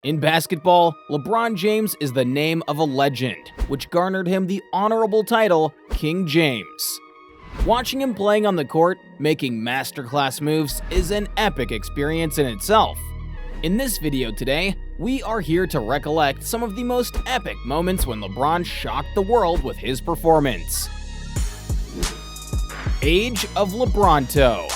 In basketball, LeBron James is the name of a legend, which garnered him the honorable title King James. Watching him playing on the court, making masterclass moves, is an epic experience in itself. In this video today, we are here to recollect some of the most epic moments when LeBron shocked the world with his performance. Age of LeBronto.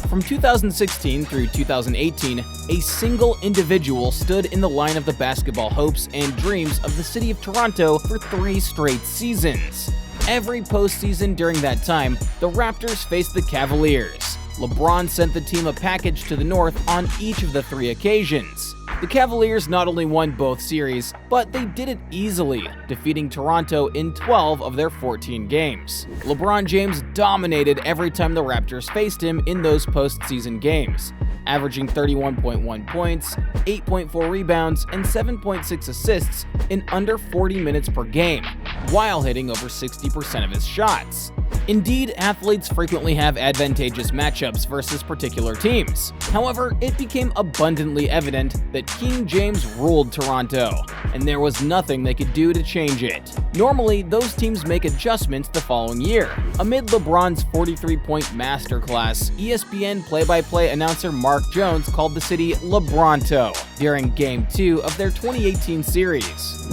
From 2016 through 2018, a single individual stood in the line of the basketball hopes and dreams of the city of Toronto for 3 straight seasons. Every postseason during that time, the Raptors faced the Cavaliers. LeBron sent the team a package to the North on each of the 3 occasions. The Cavaliers not only won both series, but they did it easily, defeating Toronto in 12 of their 14 games. LeBron James dominated every time the Raptors faced him in those postseason games, averaging 31.1 points, 8.4 rebounds, and 7.6 assists in under 40 minutes per game, while hitting over 60% of his shots. Indeed, athletes frequently have advantageous matchups versus particular teams. However, it became abundantly evident that King James ruled Toronto, and there was nothing they could do to change it. Normally, those teams make adjustments the following year. Amid LeBron's 43-point masterclass, ESPN play-by-play announcer Mark Jones called the city LeBronto during Game 2 of their 2018 series.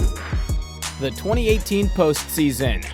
The 2018 postseason.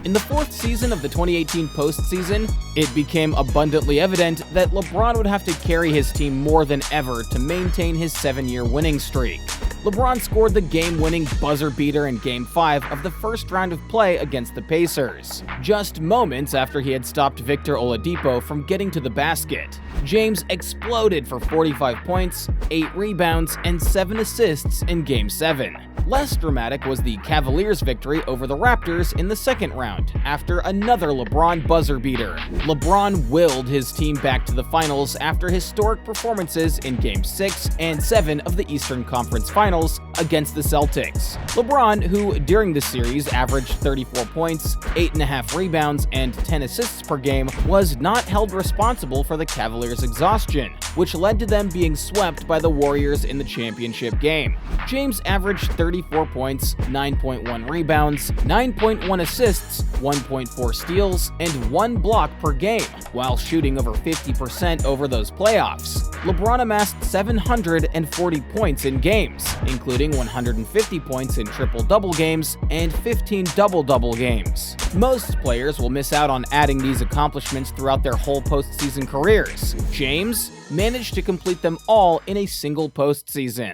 In the 4th season of the 2018 postseason, it became abundantly evident that LeBron would have to carry his team more than ever to maintain his 7-year winning streak. LeBron scored the game-winning buzzer beater in Game 5 of the first round of play against the Pacers, just moments after he had stopped Victor Oladipo from getting to the basket. James exploded for 45 points, 8 rebounds, and 7 assists in Game 7. Less dramatic was the Cavaliers' victory over the Raptors in the 2nd round, after another LeBron buzzer beater. LeBron willed his team back to the finals after historic performances in Game 6 and 7 of the Eastern Conference Finals against the Celtics. LeBron, who during the series averaged 34 points, 8.5 rebounds, and 10 assists per game, was not held responsible for the Cavaliers' exhaustion, which led to them being swept by the Warriors in the championship game. James averaged 34 points, 9.1 rebounds, 9.1 assists, 1.4 steals, and 1 block per game, while shooting over 50% over those playoffs. LeBron amassed 740 points in games, including 150 points in triple-double games and 15 double-double games. Most players will miss out on adding these accomplishments throughout their whole postseason careers. James managed to complete them all in a single postseason.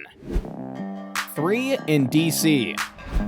3 in DC.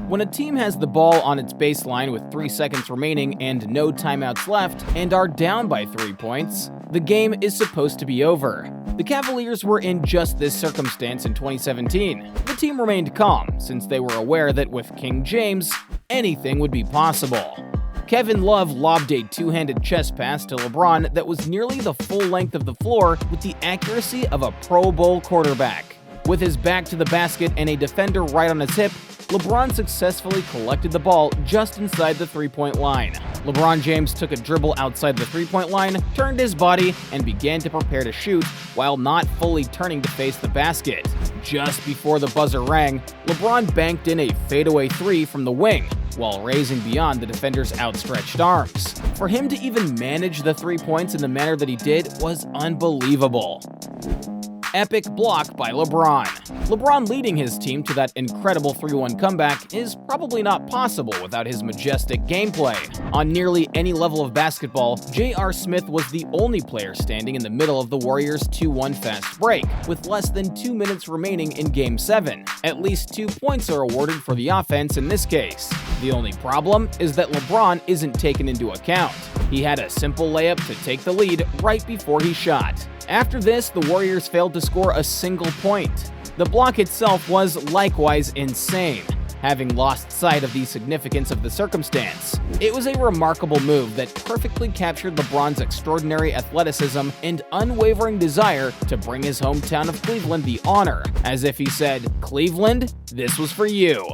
When a team has the ball on its baseline with 3 seconds remaining and no timeouts left and are down by 3 points, the game is supposed to be over. The Cavaliers were in just this circumstance in 2017. The team remained calm since they were aware that with King James, anything would be possible. Kevin Love lobbed a 2-handed chest pass to LeBron that was nearly the full length of the floor with the accuracy of a Pro Bowl quarterback. With his back to the basket and a defender right on his hip, LeBron successfully collected the ball just inside the 3-point line. LeBron James took a dribble outside the 3-point line, turned his body, and began to prepare to shoot while not fully turning to face the basket. Just before the buzzer rang, LeBron banked in a fadeaway 3 from the wing, while raising beyond the defender's outstretched arms. For him to even manage the 3 points in the manner that he did was unbelievable. Epic block by LeBron. LeBron leading his team to that incredible 3-1 comeback is probably not possible without his majestic gameplay. On nearly any level of basketball, J.R. Smith was the only player standing in the middle of the Warriors' 2-1 fast break, with less than 2 minutes remaining in Game 7. At least 2 points are awarded for the offense in this case. The only problem is that LeBron isn't taken into account. He had a simple layup to take the lead right before he shot. After this, the Warriors failed to score a single point. The block itself was likewise insane, having lost sight of the significance of the circumstance. It was a remarkable move that perfectly captured LeBron's extraordinary athleticism and unwavering desire to bring his hometown of Cleveland the honor, as if he said, "Cleveland, this was for you."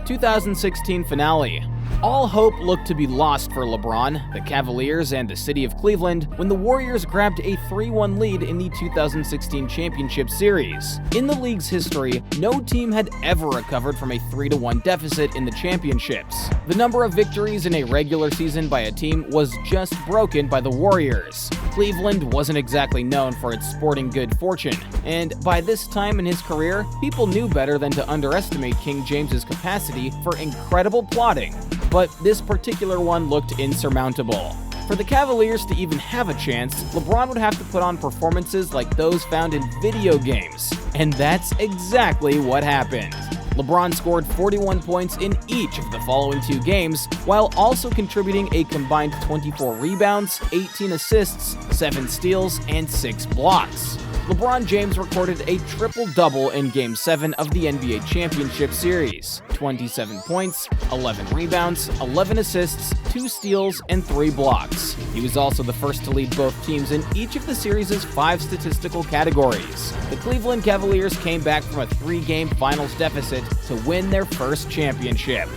2016 finale. All hope looked to be lost for LeBron, the Cavaliers, and the city of Cleveland when the Warriors grabbed a 3-1 lead in the 2016 championship series. In the league's history, no team had ever recovered from a 3-1 deficit in the championships. The number of victories in a regular season by a team was just broken by the Warriors. Cleveland wasn't exactly known for its sporting good fortune, and by this time in his career, people knew better than to underestimate King James's capacity for incredible plotting. But this particular one looked insurmountable. For the Cavaliers to even have a chance, LeBron would have to put on performances like those found in video games. And that's exactly what happened. LeBron scored 41 points in each of the following 2 games, while also contributing a combined 24 rebounds, 18 assists, 7 steals, and 6 blocks. LeBron James recorded a triple-double in Game 7 of the NBA Championship Series: 27 points, 11 rebounds, 11 assists, 2 steals, and 3 blocks. He was also the first to lead both teams in each of the series' 5 statistical categories. The Cleveland Cavaliers came back from a 3-game finals deficit to win their first championship.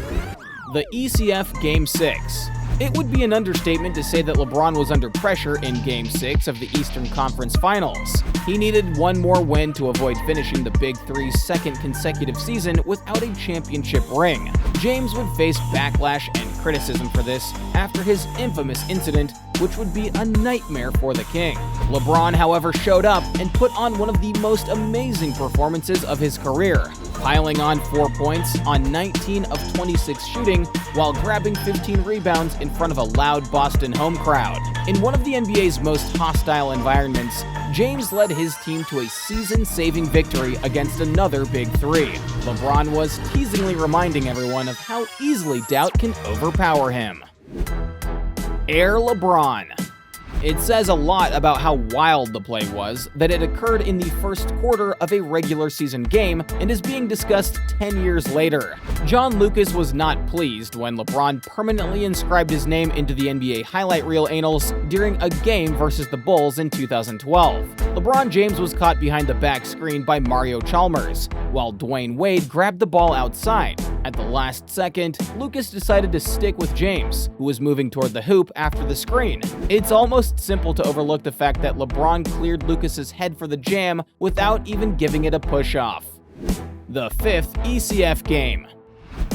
The ECF Game 6. It would be an understatement to say that LeBron was under pressure in Game 6 of the Eastern Conference Finals. He needed one more win to avoid finishing the Big Three's second consecutive season without a championship ring. James would face backlash and criticism for this after his infamous incident, which would be a nightmare for the King. LeBron, however, showed up and put on one of the most amazing performances of his career, piling on 4 points on 19 of 26 shooting while grabbing 15 rebounds in front of a loud Boston home crowd. In one of the NBA's most hostile environments, James led his team to a season-saving victory against another Big Three. LeBron was teasingly reminding everyone of how easily doubt can overpower him. Air LeBron. It says a lot about how wild the play was that it occurred in the first quarter of a regular season game and is being discussed 10 years later. John Lucas was not pleased when LeBron permanently inscribed his name into the NBA highlight reel annals during a game versus the Bulls in 2012. LeBron James was caught behind the back screen by Mario Chalmers, while Dwayne Wade grabbed the ball outside. At the last second, Lucas decided to stick with James, who was moving toward the hoop after the screen. It's almost simple to overlook the fact that LeBron cleared Lucas's head for the jam without even giving it a push-off. The 5th ECF game.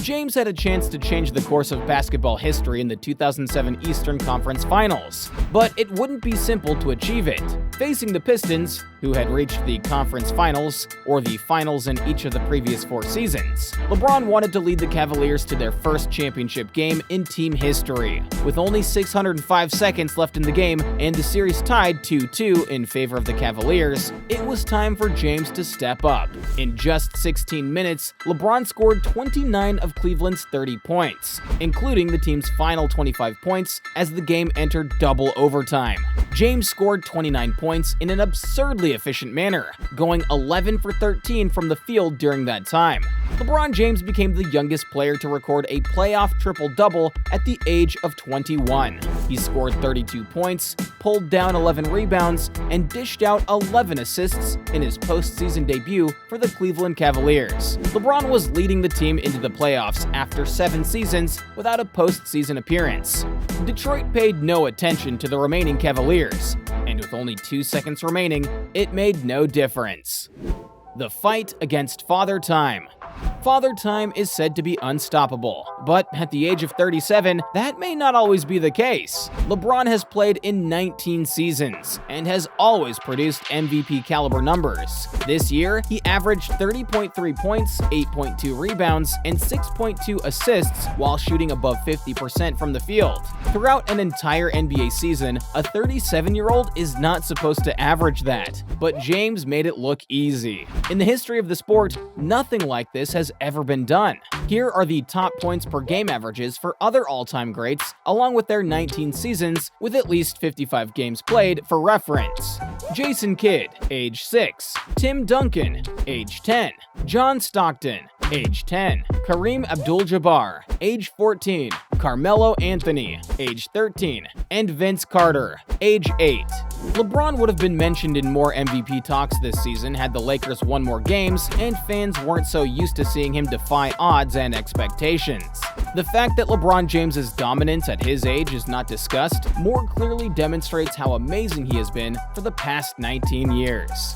James had a chance to change the course of basketball history in the 2007 Eastern Conference Finals, but it wouldn't be simple to achieve it. Facing the Pistons, who had reached the conference finals, or the finals in each of the previous 4 seasons, LeBron wanted to lead the Cavaliers to their first championship game in team history. With only 605 seconds left in the game and the series tied 2-2 in favor of the Cavaliers, it was time for James to step up. In just 16 minutes, LeBron scored 29 of Cleveland's 30 points, including the team's final 25 points as the game entered double overtime. James scored 29 points in an absurdly efficient manner, going 11 for 13 from the field during that time. LeBron James became the youngest player to record a playoff triple-double at the age of 21. He scored 32 points, pulled down 11 rebounds, and dished out 11 assists in his postseason debut for the Cleveland Cavaliers. LeBron was leading the team into the playoffs after 7 seasons without a postseason appearance. Detroit paid no attention to the remaining Cavaliers, and with only 2 seconds remaining, it made no difference. The fight against Father Time. Father Time is said to be unstoppable, but at the age of 37, that may not always be the case. LeBron has played in 19 seasons and has always produced MVP caliber numbers. This year, he averaged 30.3 points, 8.2 rebounds, and 6.2 assists while shooting above 50% from the field. Throughout an entire NBA season, a 37-year-old is not supposed to average that, but James made it look easy. In the history of the sport, nothing like this has ever been done. Here are the top points per game averages for other all-time greats, along with their 19 seasons with at least 55 games played for reference. Jason Kidd, age 6. Tim Duncan, age 10. John Stockton, age 10. Kareem Abdul-Jabbar, age 14. Carmelo Anthony, age 13, and Vince Carter, age 8. LeBron would have been mentioned in more MVP talks this season had the Lakers won more games and fans weren't so used to seeing him defy odds and expectations. The fact that LeBron James's dominance at his age is not discussed more clearly demonstrates how amazing he has been for the past 19 years.